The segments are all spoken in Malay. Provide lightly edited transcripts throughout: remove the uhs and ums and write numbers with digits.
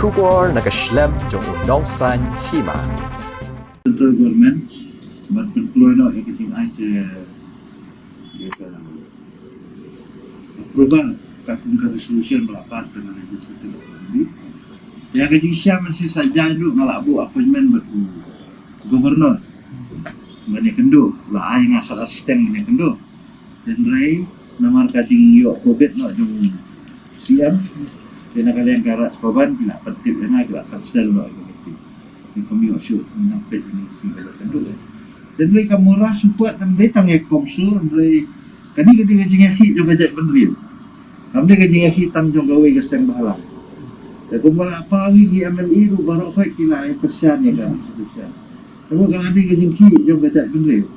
出国那个 Schlemm 中农山起码。 Central government berpeluang nak yang kecil ada approval kakung resolution berlapas dengan legislative assembly. Yang kecil siapa masih saja dulu ngalak bu appointment berku gubernur. Banyak kendu lah ay ngasal asisten banyak kendu. Dan rai namar kacing yo covid nak jung siam. Dan kalian karat sepaban bila tertib dengan agak kapsel nak yang kami usut menampai jenis si kalau kendul dan mereka murah support dan betang yang komsu dari kani ketika jengah hit juga jadi pendril kami ketika hit tam jong gawe keseng bahalang dan kumala apa lagi MLE tu baru kau kila yang persian ya kan tapi kalau nanti ketika hit juga jadi pendril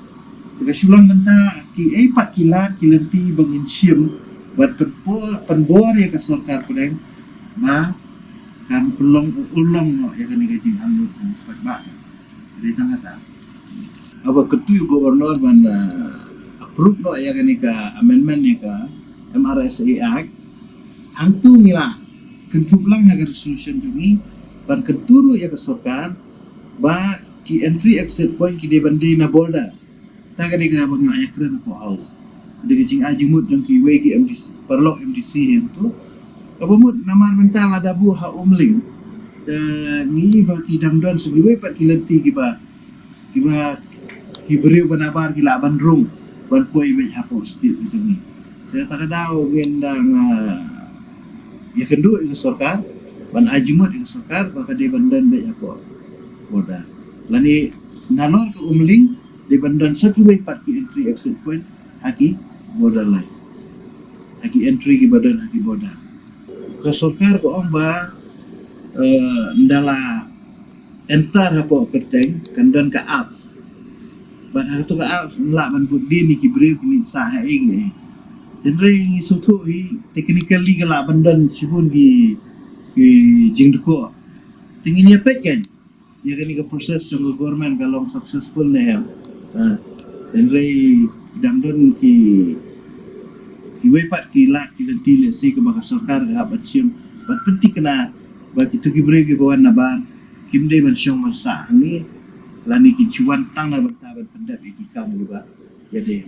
jika sulang mentah ki 4 kilat kilenti bangin siam buat penbor ya kesorkar pedeng ma kan ulong ya kan ini jing anu empat bak dari tangga tak apa ketua gubernur mana approve no ya kan amendment ni ka MRSA Act hantu ngira kentublang agar resolution jungi ban kenturu ya kesokan ba ki entry exit point ki debandi na border ta kan ka bang ayak kena po house de jing ajumut jong ki we ki MDC perlo MDC yang tu Abumut namar mental ada bu ha umling ni ba kidang don sebiwe pat kilenti kiba kibriu banabar kila bandrung ban poi be hapo stil itu ni saya tak tahu gendang ya kendu itu sorkar ban ajimut itu sorkar baka di bandan be hapo boda lani nalor ke umling di bandan sekiwe pat ki entry exit point haki border line haki entry ki badan haki border ke sorkar ko ong ba ndala entar hapo kerteng kandan ka apps ban ha tu ka apps la ban buddi ni kibre ni sa ha ing den re sutu hi technically ka la bandan sibun gi jingduko tingin ya pek kan ya kan ka proses jong government ka long successful ne den re damdon ki wepat kilat kilenti lesi ke baka sorkar ga bacim ban penting kena bagi tu gibre ge bawan naban kimde ban syong masa ni lani ki cuan tang na ban pendap iki kamu ba jadi